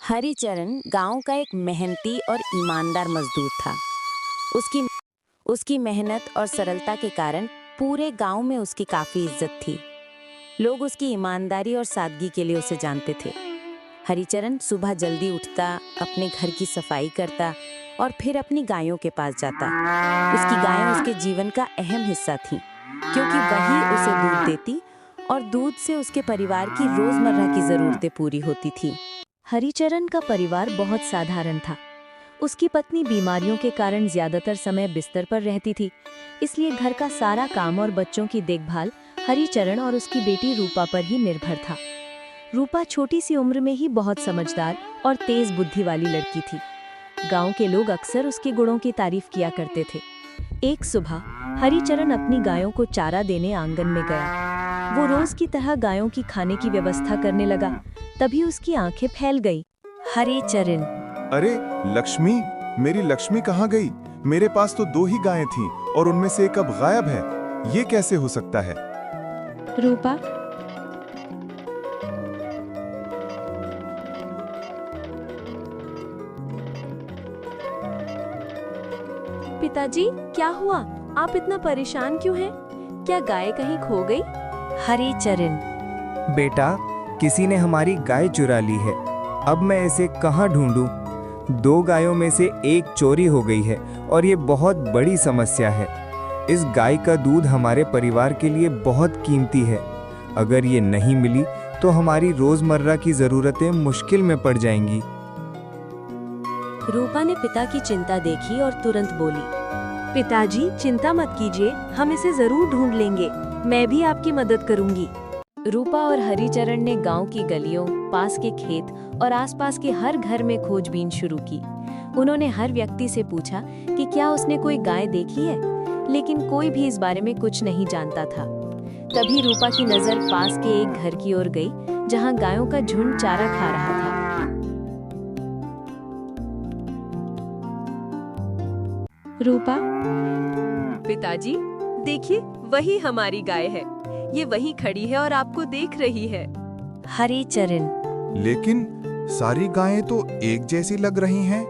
हरिचरण गांव का एक मेहनती और ईमानदार मजदूर था। उसकी उसकी मेहनत और सरलता के कारण पूरे गांव में उसकी काफी इज्जत थी। लोग उसकी ईमानदारी और सादगी के लिए उसे जानते थे। हरिचरण सुबह जल्दी उठता, अपने घर की सफाई करता और फिर अपनी गायों के पास जाता। उसकी गायें उसके जीवन का अहम हिस्सा थीं, क्योंकि वही उसे दूध देती और दूध से उसके परिवार की रोजमर्रा की जरूरतें पूरी होती थी। हरिचरण का परिवार बहुत साधारण था। उसकी पत्नी बीमारियों के कारण ज्यादातर समय बिस्तर पर रहती थी, इसलिए घर का सारा काम और बच्चों की देखभाल हरिचरण और उसकी बेटी रूपा पर ही निर्भर था। रूपा छोटी सी उम्र में ही बहुत समझदार और तेज बुद्धि वाली लड़की थी। गांव के लोग अक्सर उसके गुणों की तारीफ किया करते थे। एक सुबह हरिचरण अपनी गायों को चारा देने आंगन में गया। वो रोज की तरह गायों की खाने की व्यवस्था करने लगा। तभी उसकी आंखें फैल गई। हरिचरण, अरे लक्ष्मी, मेरी लक्ष्मी कहाँ गई? मेरे पास तो 2 ही गायें थीं और उनमें से एक अब गायब है। ये कैसे हो सकता है? रूपा, पिताजी क्या हुआ? आप इतना परेशान क्यों हैं? क्या गाय कहीं खो गई? हरिचरण, बेटा, किसी ने हमारी गाय चुरा ली है। अब मैं इसे कहाँ ढूंढूं? 2 गायों में से एक चोरी हो गई है और ये बहुत बड़ी समस्या है। इस गाय का दूध हमारे परिवार के लिए बहुत कीमती है। अगर ये नहीं मिली तो हमारी रोजमर्रा की जरूरतें मुश्किल में पड़ जाएंगी। रूपा ने पिता की चिंता देखी और तुरंत बोली, पिताजी चिंता मत कीजिए, हम इसे जरूर ढूंढ लेंगे। मैं भी आपकी मदद करूंगी। रूपा और हरिचरण ने गांव की गलियों, पास के खेत और आसपास के हर घर में खोजबीन शुरू की। उन्होंने हर व्यक्ति से पूछा कि क्या उसने कोई गाय देखी है, लेकिन कोई भी इस बारे में कुछ नहीं जानता था। तभी रूपा की नजर पास के एक घर की ओर गई, जहां गायों का झुंड चारा खा रहा था। रूपा, पिताजी देखिए, वही हमारी गाय है। ये वहीं खड़ी है और आपको देख रही है। हरिचरण, लेकिन सारी गायें तो एक जैसी लग रही हैं।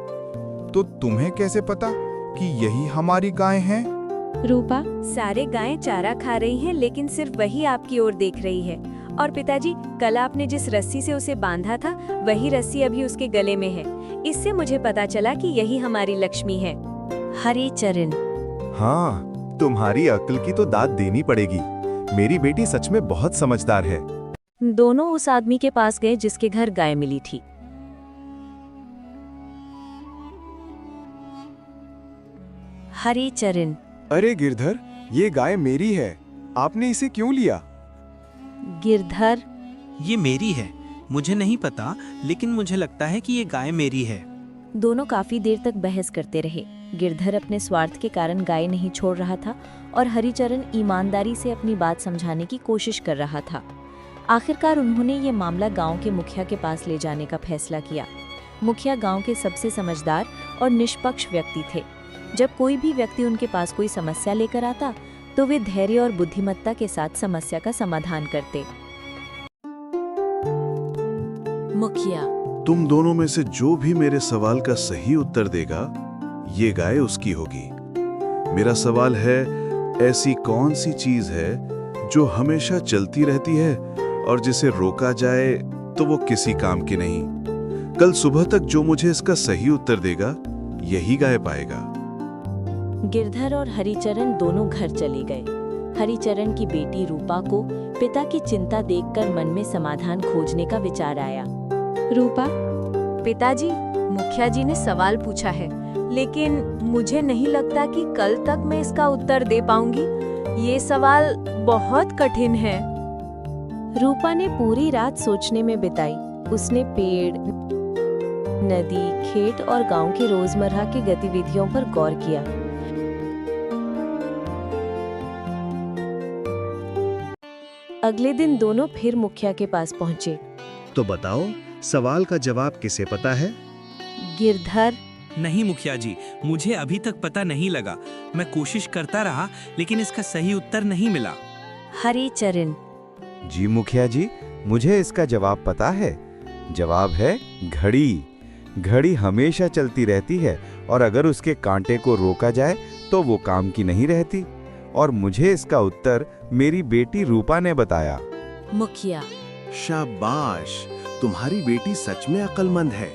तो तुम्हें कैसे पता कि यही हमारी गायें हैं? रूपा, सारे गायें चारा खा रही हैं, लेकिन सिर्फ वही आपकी ओर देख रही है। और पिताजी, कल आपने जिस रस्सी से उसे बांधा था, वही रस्सी अभी उसके गले में है। इससे मुझे पता चला कि यही हमारी लक्ष्मी है। हरिचरण, हाँ, तुम्हारी अक्ल की तो दाद देनी पड़ेगी। मेरी बेटी सच में बहुत समझदार है। दोनों उस आदमी के पास गए जिसके घर गाय मिली थी। हरिचरण, अरे गिरधर, ये गाय मेरी है। आपने इसे क्यों लिया? गिरधर, ये मेरी है। मुझे नहीं पता, लेकिन मुझे लगता है कि ये गाय मेरी है। दोनों काफी देर तक बहस करते रहे। गिरधर अपने स्वार्थ के कारण गाय नहीं छोड़ रहा था और हरिचरण ईमानदारी से अपनी बात समझाने की कोशिश कर रहा था। आखिरकार उन्होंने ये मामला गांव के मुखिया के पास ले जाने का फैसला किया। मुखिया गांव के सबसे समझदार और निष्पक्ष व्यक्ति थे। जब कोई भी व्यक्ति उनके पास कोई समस्या लेकर आता, तो वे धैर्य और बुद्धिमत्ता के साथ समस्या का समाधान करते। मुखिया, तुम दोनों में से जो भी मेरे सवाल का सही उत्तर देगा, ये गाय उसकी होगी। मेरा सवाल है, ऐसी कौन सी चीज है जो हमेशा चलती रहती है और जिसे रोका जाए तो वो किसी काम की नहीं? कल सुबह तक जो मुझे इसका सही उत्तर देगा, यही गाय पाएगा। गिरधर और हरिचरण दोनों घर चले गए। हरिचरण की बेटी रूपा को पिता की चिंता देखकर मन में समाधान खोजने का विचार आया। रूपा, पिताजी, मुखिया जी ने सवाल पूछा है, लेकिन मुझे नहीं लगता कि कल तक मैं इसका उत्तर दे पाऊंगी। ये सवाल बहुत कठिन है। रूपा ने पूरी रात सोचने में बिताई। उसने पेड़, नदी, खेत और गांव की रोजमर्रा की गतिविधियों पर गौर किया। अगले दिन दोनों फिर मुखिया के पास पहुंचे। तो बताओ, सवाल का जवाब किसे पता है? गिरधर, नहीं मुखिया जी, मुझे अभी तक पता नहीं लगा। मैं कोशिश करता रहा, लेकिन इसका सही उत्तर नहीं मिला। हरिचरण, जी मुखिया जी, मुझे इसका जवाब पता है। जवाब है घड़ी। घड़ी हमेशा चलती रहती है और अगर उसके कांटे को रोका जाए तो वो काम की नहीं रहती। और मुझे इसका उत्तर मेरी बेटी रूपा ने बताया। मुखिया, शाबाश, तुम्हारी बेटी सच में अक्लमंद है।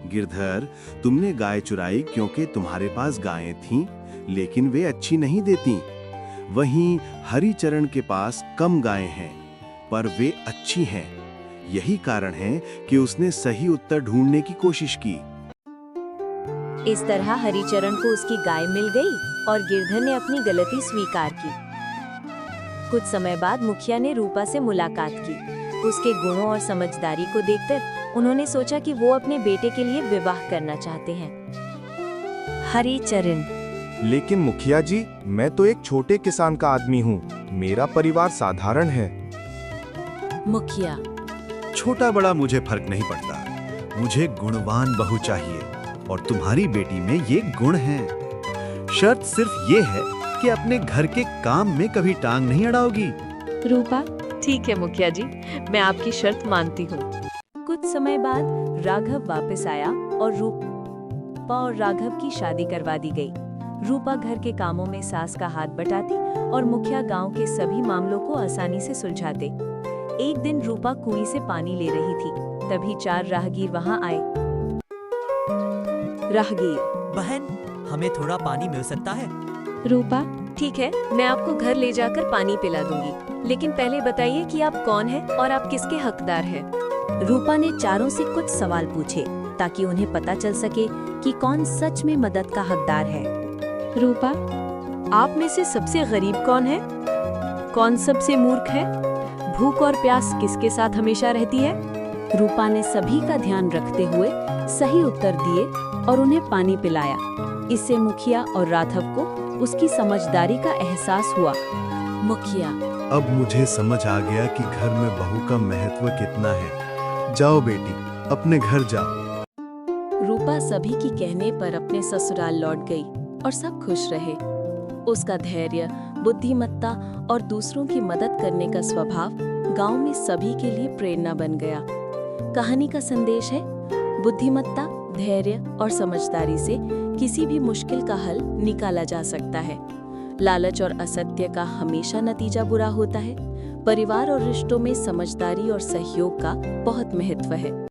गिरधर, तुमने गाय चुराई क्योंकि तुम्हारे पास गायें थीं, लेकिन वे अच्छी नहीं देती। वहीं हरिचरण के पास कम गायें हैं, पर वे अच्छी हैं। यही कारण है कि उसने सही उत्तर ढूंढने की कोशिश की। इस तरह हरिचरण को उसकी गाय मिल गई और गिरधर ने अपनी गलती स्वीकार की। कुछ समय बाद मुखिया ने रूपा से मुलाकात की। उसके गुणों और समझदारी को देखकर उन्होंने सोचा कि वो अपने बेटे के लिए विवाह करना चाहते हैं। हरिचरण, लेकिन मुखिया जी, मैं तो एक छोटे किसान का आदमी हूँ। मेरा परिवार साधारण है। मुखिया, छोटा बड़ा मुझे फर्क नहीं पड़ता। मुझे गुणवान बहू चाहिए और तुम्हारी बेटी में ये गुण हैं। शर्त सिर्फ ये है कि अपने घर के काम में कभी टांग नहीं अड़ाओगी। रूपा, ठीक है मुखिया जी, मैं आपकी शर्त मानती हूँ। कुछ समय बाद राघव वापस आया और रूपा और राघव की शादी करवा दी गई। रूपा घर के कामों में सास का हाथ बटाती और मुखिया गांव के सभी मामलों को आसानी से सुलझाते। एक दिन रूपा कुएं से पानी ले रही थी, तभी 4 राहगीर वहां आए। राहगीर, बहन, हमें थोड़ा पानी मिल सकता है? रूपा, ठीक है, मैं आपको घर ले जाकर पानी पिला दूंगी, लेकिन पहले बताइए कि आप कौन हैं और आप किसके हकदार हैं। रूपा ने चारों से कुछ सवाल पूछे ताकि उन्हें पता चल सके कि कौन सच में मदद का हकदार है। रूपा, आप में से सबसे गरीब कौन है? कौन सबसे मूर्ख है? भूख और प्यास किसके साथ हमेशा रहती है? रूपा ने सभी का ध्यान रखते हुए सही उत्तर दिए और उन्हें पानी पिलाया। इससे मुखिया और राघव को उसकी समझदारी का एहसास हुआ। मुखिया, अब मुझे समझ आ गया कि घर में बहू का महत्व कितना है। जाओ बेटी, अपने घर जाओ। रूपा सभी की कहने पर अपने ससुराल लौट गई और सब खुश रहे। उसका धैर्य, बुद्धिमत्ता और दूसरों की मदद करने का स्वभाव गांव में सभी के लिए प्रेरणा बन गया। कहानी का संदेश है, बुद्धिमत्ता, धैर्य और समझदारी से किसी भी मुश्किल का हल निकाला जा सकता है। लालच और असत्य का हमेशा नतीजा बुरा होता है। परिवार और रिश्तों में समझदारी और सहयोग का बहुत महत्व है।